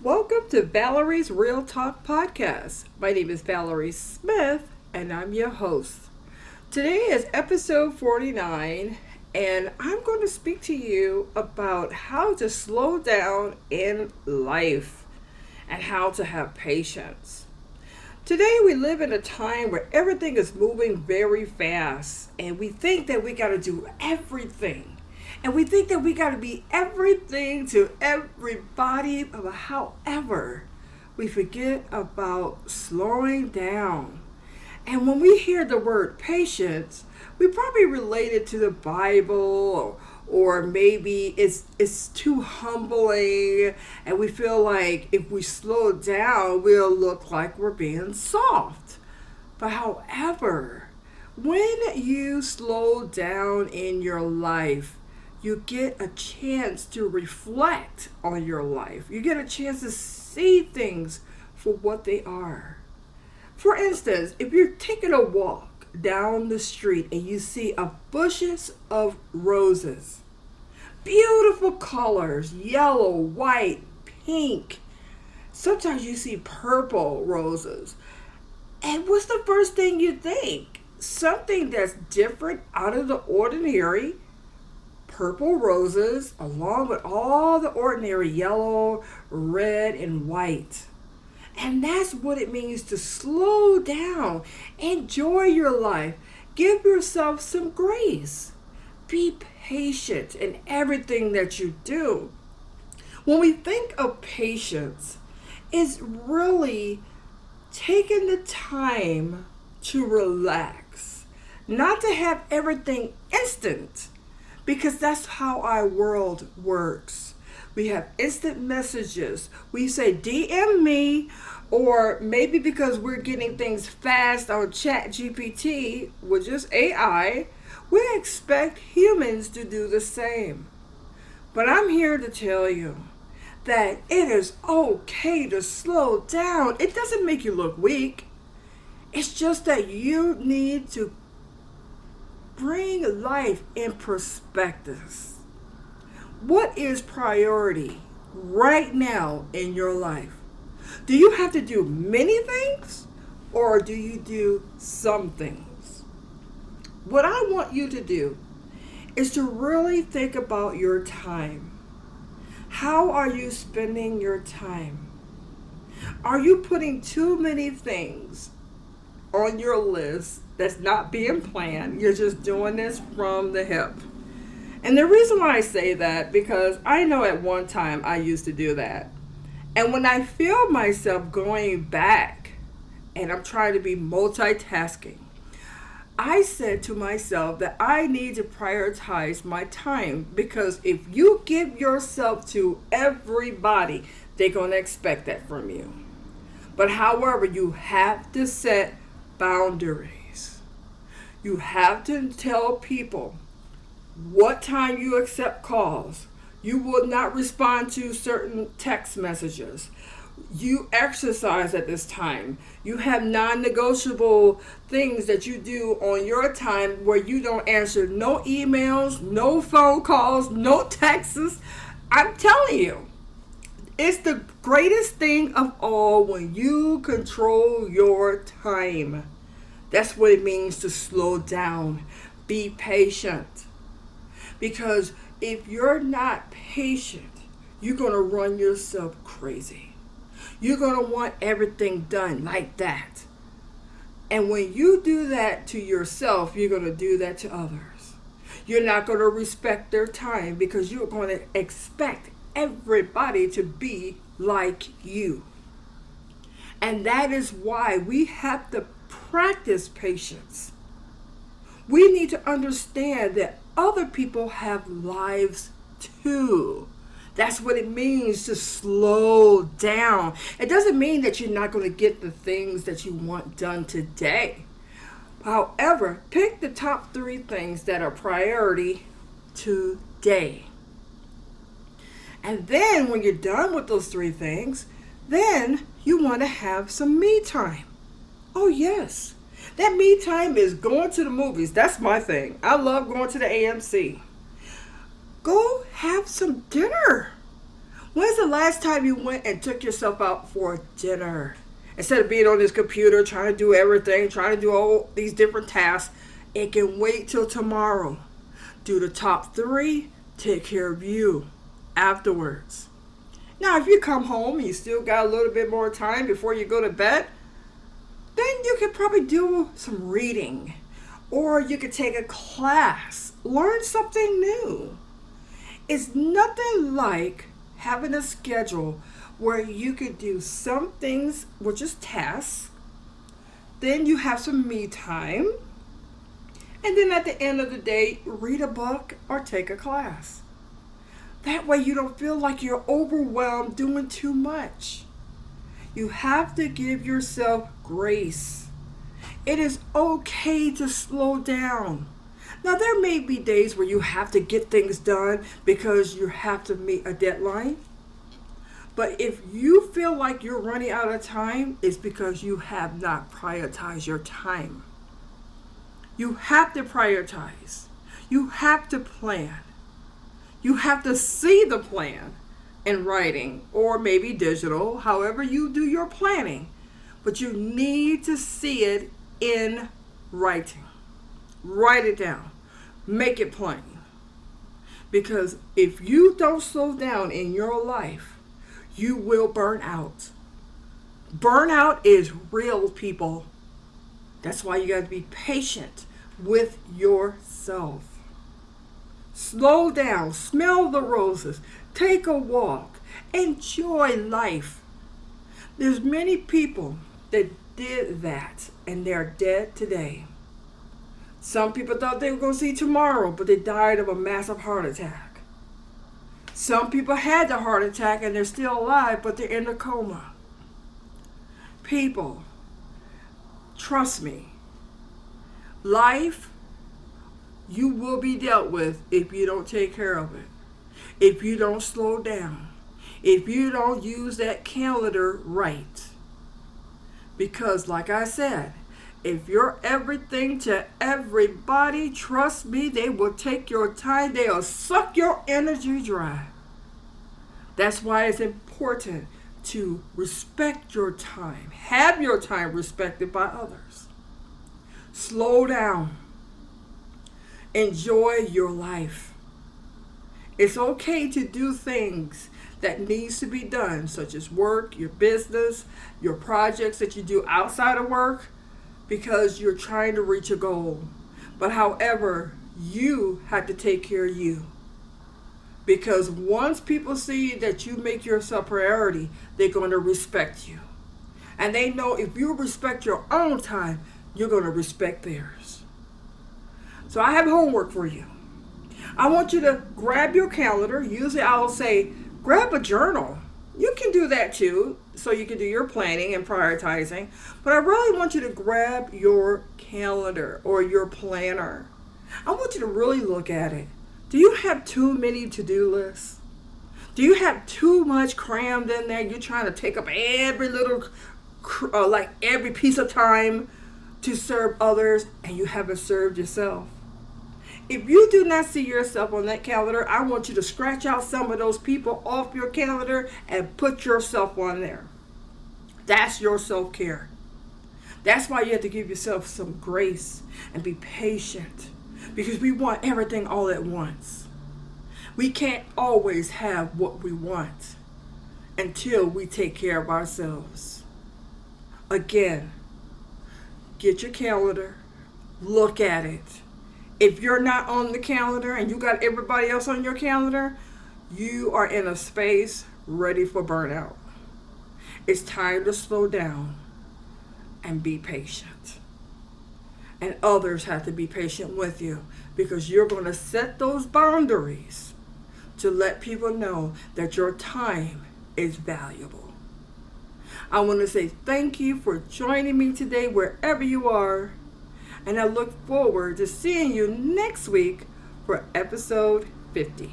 Welcome to Valerie's Real Talk Podcast. My name is Valerie Smith, and I'm your host. Today is episode 49, and I'm going to speak to you about how to slow down in life and how to have patience. Today we live in a time where everything is moving very fast, and we think that we got to do everything. And we think that we got to be everything to everybody. However, we forget about slowing down. And when we hear the word patience, we probably relate it to the Bible, or maybe it's too humbling, and we feel like if we slow down, we'll look like we're being soft. But however, when you slow down in your life, you get a chance to reflect on your life. You get a chance to see things for what they are. For instance, if you're taking a walk down the street and you see a bushes of roses, beautiful colors, yellow, white, pink. Sometimes you see purple roses. And what's the first thing you think? Something that's different, out of the ordinary. Purple roses along with all the ordinary yellow, red, and white. And that's what it means to slow down. Enjoy your life. Give yourself some grace. Be patient in everything that you do. When we think of patience, it's really taking the time to relax, not to have everything instant. Because that's how our world works. We have instant messages. We say DM me, or maybe because we're getting things fast on Chat GPT, which is AI, we expect humans to do the same. But I'm here to tell you that it is okay to slow down. It doesn't make you look weak. It's just that you need to bring life in perspectives. What is priority right now in your life? Do you have to do many things, or do you do some things? What I want you to do is to really think about your time. How are you spending your time? Are you putting too many things on your list that's not being planned? You're just doing this from the hip. And the reason why I say that, because I know at one time I used to do that. And when I feel myself going back and I'm trying to be multitasking, I said to myself that I need to prioritize my time, because if you give yourself to everybody, they're going to expect that from you. But however, you have to set boundaries. You have to tell people what time you accept calls. You will not respond to certain text messages. You exercise at this time. You have non-negotiable things that you do on your time where you don't answer no emails, no phone calls, no texts. I'm telling you, it's the greatest thing of all when you control your time. That's what it means to slow down. Be patient. Because if you're not patient, you're going to run yourself crazy. You're going to want everything done like that. And when you do that to yourself, you're going to do that to others. You're not going to respect their time, because you're going to expect everybody to be like you. And that is why we have to practice patience. We need to understand that other people have lives too. That's what it means to slow down. It doesn't mean that you're not going to get the things that you want done today. However, pick the top 3 things that are priority today. And then when you're done with those 3 things, then you want to have some me time. Oh yes. That me time is going to the movies. That's my thing. I love going to the AMC. Go have some dinner When's the last time you went and took yourself out for dinner? Instead of being on this computer, trying to do everything, trying to do all these different tasks, it can wait till tomorrow. Do the top 3, take care of you afterwards. Now, if you come home and you still got a little bit more time before you go to bed, then you could probably do some reading. Or you could take a class, learn something new. It's nothing like having a schedule where you could do some things, which is tasks, then you have some me time, and then at the end of the day, read a book or take a class. That way you don't feel like you're overwhelmed doing too much. You have to give yourself grace. It is okay to slow down. Now, there may be days where you have to get things done because you have to meet a deadline. But if you feel like you're running out of time, it's because you have not prioritized your time. You have to prioritize. You have to plan. You have to see the plan in writing or maybe digital, however you do your planning. But you need to see it in writing. Write it down. Make it plain. Because if you don't slow down in your life, you will burn out. Burnout is real, people. That's why you got to be patient with yourself. Slow down, smell the roses, take a walk, enjoy life. There's many people that did that and they're dead today. Some people thought they were going to see tomorrow, but they died of a massive heart attack. Some people had the heart attack and they're still alive, but they're in a coma. People, trust me, life, you will be dealt with if you don't take care of it. If you don't slow down. If you don't use that calendar right. Because like I said, if you're everything to everybody, trust me, they will take your time. They'll suck your energy dry. That's why it's important to respect your time. Have your time respected by others. Slow down. Enjoy your life. It's okay to do things that needs to be done, such as work, your business, your projects that you do outside of work, because you're trying to reach a goal. But however, you have to take care of you. Because once people see that you make yourself priority, they're going to respect you. And they know if you respect your own time, you're going to respect theirs. So I have homework for you. I want you to grab your calendar. Usually I will say, grab a journal. You can do that too, so you can do your planning and prioritizing. But I really want you to grab your calendar or your planner. I want you to really look at it. Do you have too many to-do lists? Do you have too much crammed in there? You're trying to take up every little, every piece of time to serve others, and you haven't served yourself. If you do not see yourself on that calendar, I want you to scratch out some of those people off your calendar and put yourself on there. That's your self-care. That's why you have to give yourself some grace and be patient, because we want everything all at once. We can't always have what we want until we take care of ourselves. Again, get your calendar, look at it. If you're not on the calendar and you got everybody else on your calendar, you are in a space ready for burnout. It's time to slow down and be patient. And others have to be patient with you, because you're going to set those boundaries to let people know that your time is valuable. I want to say thank you for joining me today wherever you are. And I look forward to seeing you next week for episode 50.